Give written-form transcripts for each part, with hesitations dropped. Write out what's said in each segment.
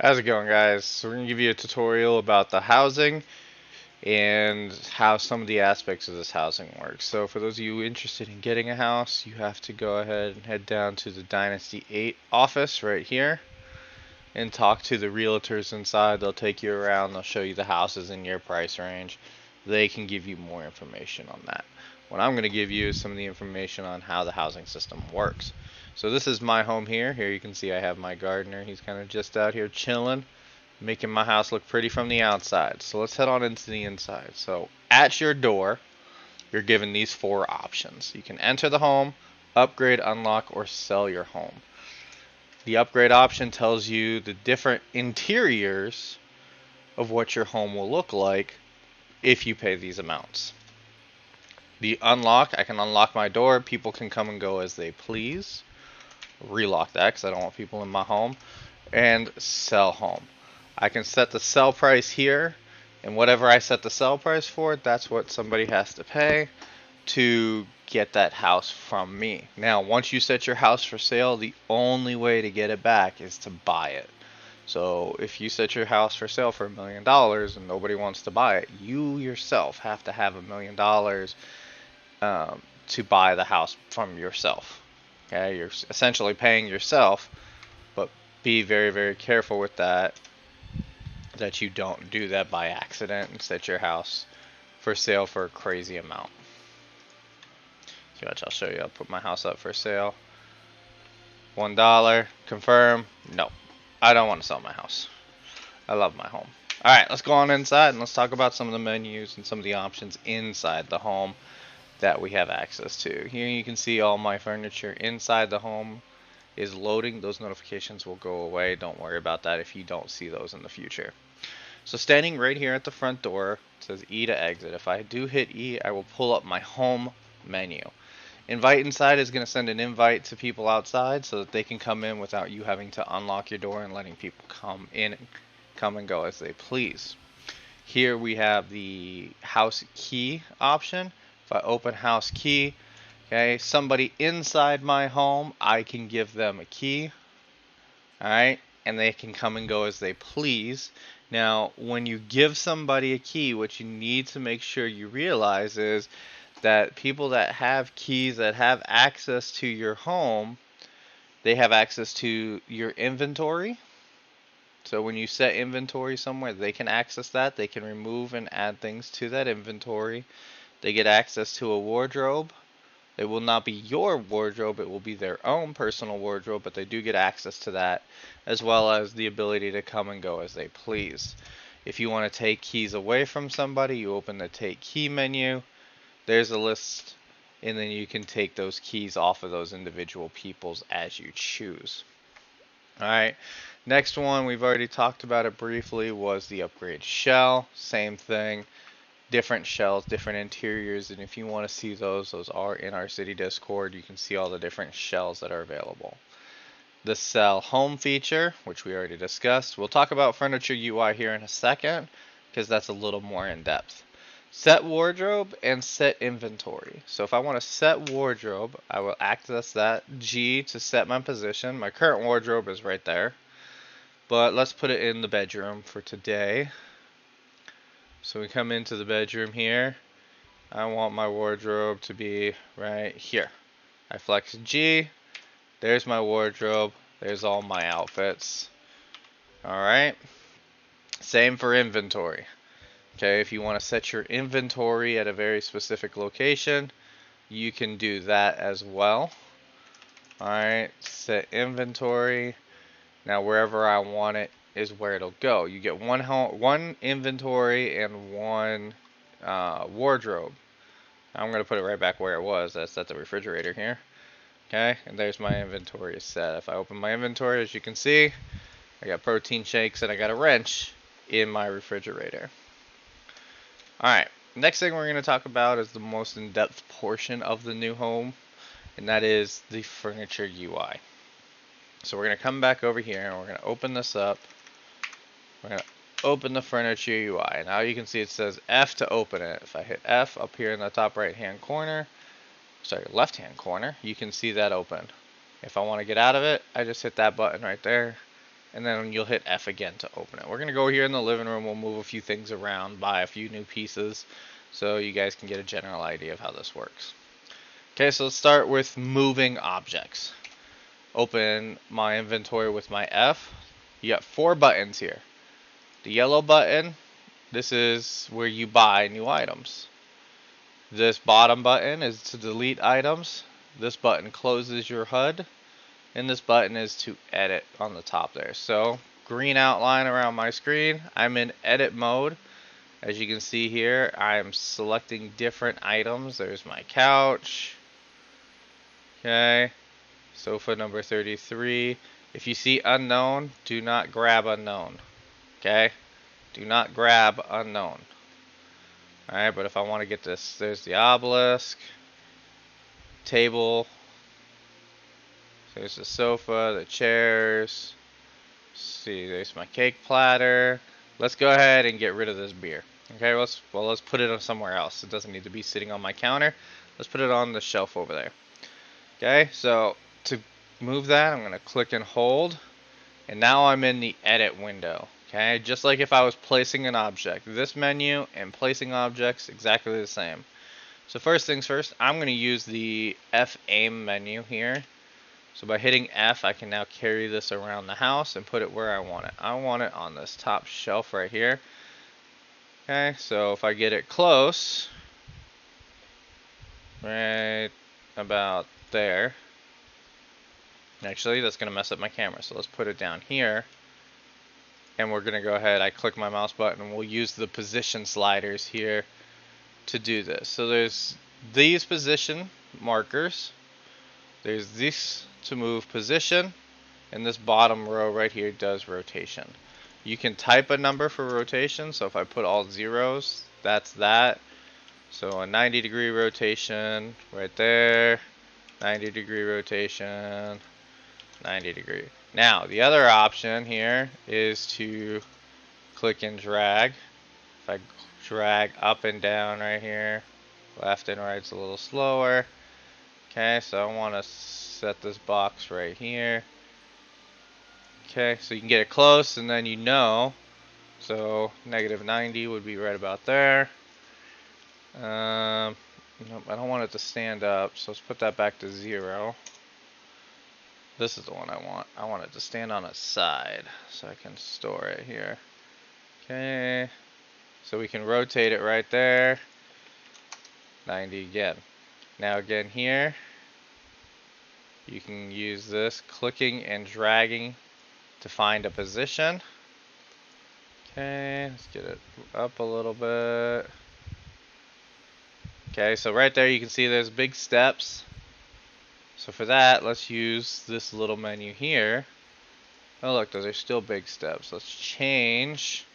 How's it going, guys? So we're going to give you a tutorial about the housing and how some of the aspects of this housing work. So for those of you interested in getting a house, you have to go ahead and head down to the Dynasty 8 office right here and talk to the realtors inside. They'll take you around, they'll show you the houses in your price range. They can give you more information on that. What I'm going to give you is some of the information on how the housing system works. So this is my home here. Here you can see I have my gardener. He's kind of just out here chilling, making my house look pretty from the outside. So let's head on into the inside. So at your door, you're given these four options. You can enter the home, upgrade, unlock, or sell your home. The upgrade option tells you the different interiors of what your home will look like if you pay these amounts. The unlock, I can unlock my door. People can come and go as they please. Relock that because I don't want people in my home. And sell home. I can set the sell price here, and whatever I set the sell price for, that's what somebody has to pay to get that house from me. Now, once you set your house for sale, the only way to get it back is to buy it. So if you set your house for sale for $1 million and nobody wants to buy it, you yourself have to have $1 million to buy the house from yourself. Okay, you're essentially paying yourself, but be very, very careful with that you don't do that by accident and set your house for sale for a crazy amount. So watch, I'll show you. I'll put my house up for sale. $1, confirm. No, I don't want to sell my house. I love my home. Alright, let's go on inside and let's talk about some of the menus and some of the options inside the home that we have access to. Here you can see all my furniture inside the home is loading. Those notifications will go away. Don't worry about that if you don't see those in the future. So standing right here at the front door, it says E to exit. If I do hit E, I will pull up my home menu. Invite inside is going to send an invite to people outside so that they can come in without you having to unlock your door and letting people come in and come and go as they please. Here we have the house key option. If I open house key, okay, somebody inside my home, I can give them a key. Alright, and they can come and go as they please. Now, when you give somebody a key, what you need to make sure you realize is that people that have keys that have access to your home, they have access to your inventory. So when you set inventory somewhere, they can access that. They can remove and add things to that inventory. They get access to a wardrobe. It will not be your wardrobe, it will be their own personal wardrobe, but they do get access to that, as well as the ability to come and go as they please. If you want to take keys away from somebody, you open the take key menu. There's a list, and then you can take those keys off of those individual peoples as you choose. Alright, next one, we've already talked about it briefly, was the upgrade shell. Same thing. Different shells, different interiors, and if you want to see those are in our city Discord. You can see all the different shells that are available. The sell home feature, which we already discussed. We'll talk about furniture UI here in a second because that's a little more in depth. Set wardrobe and set inventory. So if I want to set wardrobe, I will access that G to set my position. My current wardrobe is right there, but let's put it in the bedroom for today. So we come into the bedroom here. I want my wardrobe to be right here. I flex G. There's my wardrobe. There's all my outfits. Alright. Same for inventory. Okay, if you want to set your inventory at a very specific location, you can do that as well. Alright, set inventory. Now wherever I want it is where it'll go. You get one inventory and one wardrobe. I'm going to put it right back where it was. That's at the refrigerator here. Okay, and there's my inventory set. If I open my inventory, as you can see, I got protein shakes and I got a wrench in my refrigerator. Alright, next thing we're going to talk about is the most in-depth portion of the new home, and that is the furniture UI. So we're going to come back over here and we're going to open this up. We're going to open the furniture UI. Now you can see it says F to open it. If I hit F up here in the top right hand corner, sorry, left hand corner, you can see that open. If I want to get out of it, I just hit that button right there and then you'll hit F again to open it. We're gonna go here in the living room, we'll move a few things around, buy a few new pieces, so you guys can get a general idea of how this works. Okay, so let's start with moving objects. Open my inventory with my F. You got 4 buttons here. The yellow button, this is where you buy new items. This bottom button is to delete items. This button closes your HUD. And this button is to edit on the top there. So, green outline around my screen. I'm in edit mode. As you can see here, I'm selecting different items. There's my couch. Okay. Sofa number 33. If you see unknown, do not grab unknown. Okay? Do not grab unknown. Alright, but if I want to get this, there's the obelisk, table, there's the sofa, the chairs, see, there's my cake platter. Let's go ahead and get rid of this beer. Okay, let's put it somewhere else. It doesn't need to be sitting on my counter. Let's put it on the shelf over there. Okay, so to move that, I'm going to click and hold, and now I'm in the edit window. Okay, just like if I was placing an object. This menu and placing objects, exactly the same. So first things first, I'm going to use the F aim menu here. So by hitting F, I can now carry this around the house and put it where I want it. I want it on this top shelf right here. Okay, so if I get it close, right about there. Actually, that's going to mess up my camera, so let's put it down here. And we're going to go ahead, I click my mouse button, and we'll use the position sliders here to do this. So there's these position markers. There's this to move position, and this bottom row right here does rotation. You can type a number for rotation, so if I put all zeros, that's that. So a 90-degree rotation right there, 90-degree rotation, 90-degree. Now, the other option here is to click and drag. If I drag up and down right here, left and right's a little slower. Okay, so I want to set this box right here. Okay, so you can get it close, and then you know. So negative 90 would be right about there. Nope, I don't want it to stand up, so let's put that back to 0. This is the one I want. I want it to stand on its side, so I can store it here. Okay, so we can rotate it right there. 90 again. Now again here, you can use this clicking and dragging to find a position. Okay, let's get it up a little bit. Okay, so right there you can see there's big steps. So for that, let's use this little menu here. Oh look, those are still big steps. Let's change.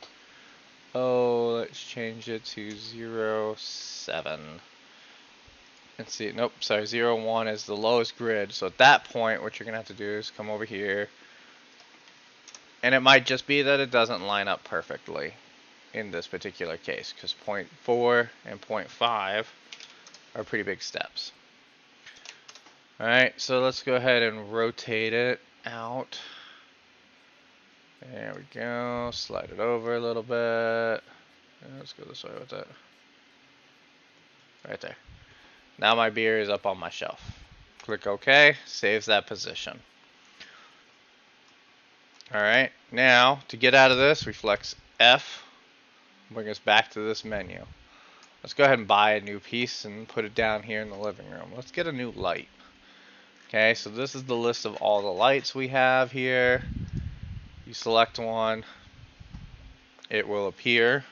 Oh, let's change it to 0, 7. Let's see, nope, sorry, 0, 1 is the lowest grid. So at that point, what you're gonna have to do is come over here. And it might just be that it doesn't line up perfectly in this particular case, because 0.4 and 0.5 are pretty big steps. Alright, so let's go ahead and rotate it out. There we go. Slide it over a little bit. Let's go this way with it. Right there. Now my beer is up on my shelf. Click OK. Saves that position. Alright, now to get out of this, we flex F. Bring us back to this menu. Let's go ahead and buy a new piece and put it down here in the living room. Let's get a new light. Okay, so this is the list of all the lights we have here. You select one, it will appear.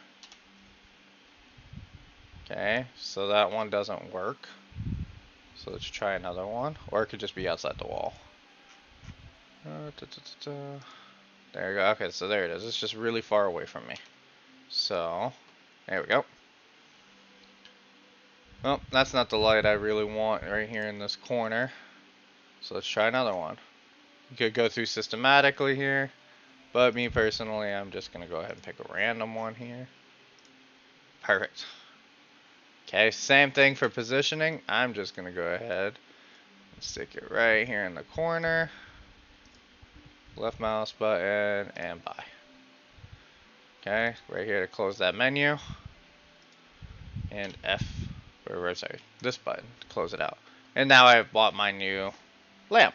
Okay, so that one doesn't work. So let's try another one, or it could just be outside the wall. There we go. Okay, so there it is. It's just really far away from me. So, there we go. Well, that's not the light I really want right here in this corner. So let's try another one. You could go through systematically here, but me personally, I'm just going to go ahead and pick a random one here. Perfect. Okay, same thing for positioning. I'm just going to go ahead and stick it right here in the corner. left mouse button, and buy. Okay, right here to close that menu, and F, or sorry, this button to close it out. And now I've bought my new lamp.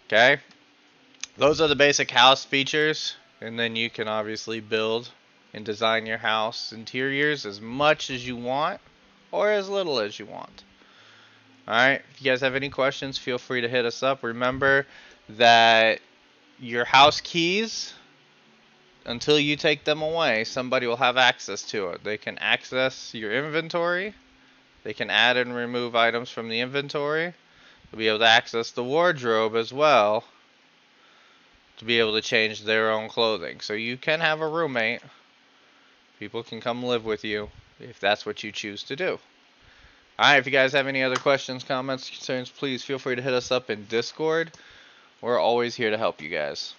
Okay, those are the basic house features, and then you can obviously build and design your house interiors as much as you want or as little as you want. Alright, if you guys have any questions, feel free to hit us up. Remember that your house keys, until you take them away, somebody will have access to it. They can access your inventory, they can add and remove items from the inventory, they'll be able to access the wardrobe as well, to be able to change their own clothing. So you can have a roommate. People can come live with you if that's what you choose to do. Alright, if you guys have any other questions, comments, concerns, please feel free to hit us up in Discord. We're always here to help you guys.